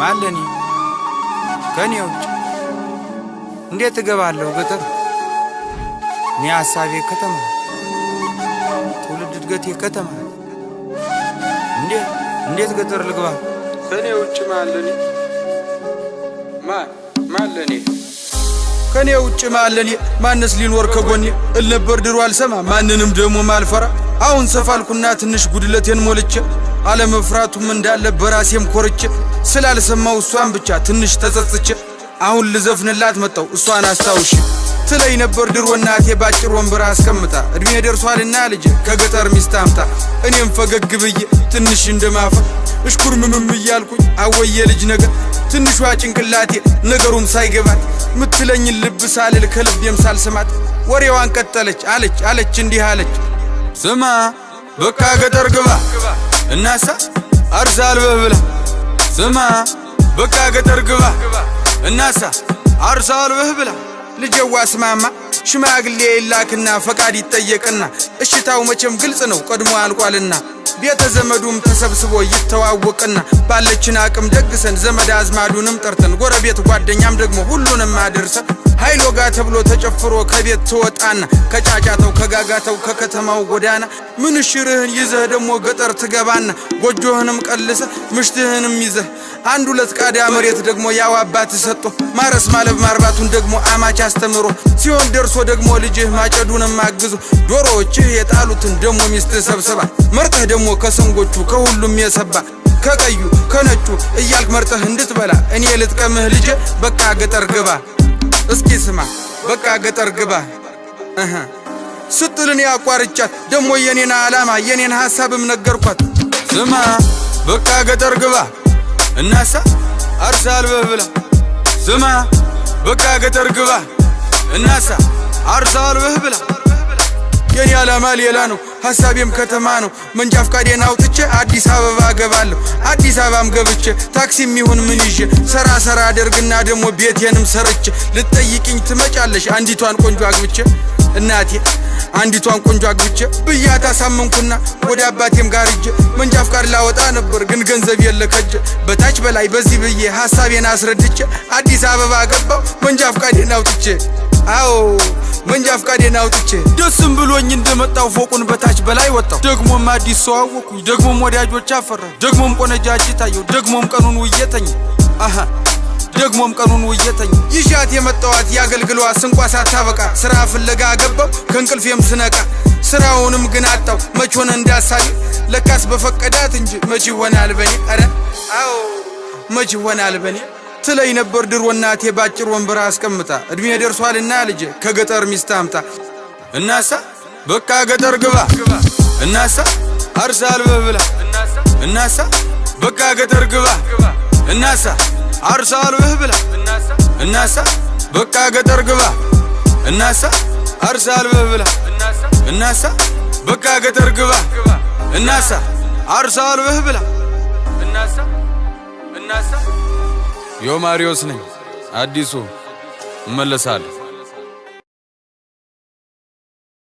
ማለኒ ከኔው እንዴት እገባለሁ ገጠር እኔ ሐሳቤ ከተማ ትውልድ እድገቴ ከተማ እንዴት ገጠር ልግባ ከኔው ውጭ ማለኒ ማለኒ ከኔው ውጭ ማለኒ ማንስ ሊኖር ከጎኔ እልነበር ድሮ አልሰማ ማንንም ደሞ ማልፈራ አሁን ሰፋልኩና ትንሽ ጉድለቴን ሞልቼ አለመፍራቱም እንዳለ በራሴም ኮርቼ ስላልሰማው እሷን ብቻ ትንሽ ተጸጽቼ አሁን ልዘፍንላት መጣው እሷን አስታውሽ ትለይ ነበር ድሮ እናቴ ባጭር ወንበር አስቀምጣ እድሜ ደርሷልና ልጅ ከገጠር ሚስት አምጣ እኔም ፈገግ ብዬ ትንሽ እንደማፈ እሽኩርምም እያልኩኝ አወየ ልጅ ነገር ትንሿ ጭንቅላቴ ነገሩም ሳይገባት ምትለኝ ልብ ሳልል ከልቤም ሳልሰማት ወሬዋን ቀጠለች አለች እንዲህ አለች ስማ በቃ ገጠር ግባ እናሳ አርሳልበህ ብላ ስማ በቃ ገጠር ግባ እናሳ አርሳልበህ ብላ ልጅዋ ስማማ ሽማግሌ ይላክና ፈቃድ ይጠየቅና እሽታው መቼም ግልጽ ነው ቀድሞ አልቋልና ቤተ ዘመዱም ተሰብስቦ ይተዋወቅና ባለችን አቅም ደግሰን ዘመድ አዝማዱንም ጠርተን ጎረቤት ጓደኛም ደግሞ ሁሉንም አድርሰን ኃይሎ ጋ ተብሎ ተጨፍሮ ከቤት ትወጣና ከጫጫተው ከጋጋተው ከከተማው ጎዳና ምንሽርህን ይዘህ ደግሞ ገጠር ትገባና ጎጆህንም ቀልሰ ምሽትህንም ይዘህ አንድ ሁለት ቃዳ መሬት ደግሞ ያው አባት ሰጥቶ ማረስ ማለብ ማርባቱን ደግሞ አማች አስተምሮ ሲሆን ደርሶ ደግሞ ልጅህ ማጨዱንም አግዞ ዶሮዎችህ የጣሉትን ደግሞ ሚስት ሰብስባ መርጠህ ደግሞ ከሰንጎቹ ከሁሉም የሰባ ከቀዩ ከነጩ እያልክ መርጠህ እንድትበላ እኔ ልጥቀምህ ልጅ በቃ ገጠር ግባ እስኪ ስማ በቃ ገጠር ግባ ስትልን ያቋርጫት ደግሞ የኔና ዓላማ የኔን ሐሳብም ነገርኳት ስማ በቃ ገጠር ግባ እናሳ አርሳልበህ ብላ ስማ በቃ ገጠር ግባ እናሳ አርሳልበህ ብላ የኔ ዓላማ ሌላ ነው ሐሳቤም ከተማ ነው መንጃ ፍቃዴን አውጥቼ አዲስ አበባ ገባለሁ አዲስ አበባም ገብቼ ታክሲም ይሁን ምን ይዤ ሰራ አደርግና ደግሞ ቤቴንም ሰርቼ ልትጠይቅኝ ትመጫለሽ አንዲቷን ቆንጆ አግብቼ እናቴ አንዲቷን ቆንጆ አግብቼ ብያታ ሳመንኩና ወደ አባቴም ጋር ሂጄ መንጃ ፍቃድ ላወጣ ነበር ግን ገንዘብ የለከጀ በታች በላይ በዚህ ብዬ ሐሳቤን አስረድቼ አዲስ አበባ ገባው መንጃ ፍቃዴን አውጥቼ አዎ መንጃ ፍቃዴን አውጥቼ ደስም ብሎኝ እንደመጣው ፎቁን በታች በላይ ወጣው ደግሞም አዲስ ሰው አወኩኝ ደግሞም ወዳጆች አፈራ ደግሞም ቆነጃጅ ታየው ደግሞም ቀኑን ውየተኝ ደግሞም ቀኑን ውየተኝ ይሻት የመጣዋት ያገልግሏ ስንቋ ሳታበቃ ስራ ፍለጋ ገባው ከንቅልፌም ስነቃ ስራውንም ግን አጣው መች ሆነ እንዳሳቢ ለካስ በፈቀዳት እንጂ መች ይሆናል በኔ አረ አዎ መች ይሆናል በኔ ትለይ ነበር ድሮ እናቴ ባጭር ወንበር አስቀምጣ እድሜ ደርሷልና ልጅ ከገጠር ሚስት አምጣ እናሳ በቃ ገጠር ግባ እናሳ አርሳልበህ ብላ እናሳ በቃ ገጠር ግባ እናሳ አርሳልበህ ብላ እናሳ በቃ ገጠር ግባ እናሳ አርሳልበህ ብላ እናሳ በቃ ገጠር ግባ እናሳ አርሳልበህ ብላ እናሳ ዮማሪዮስ ነኝ አዲሱ እመለሳለሁ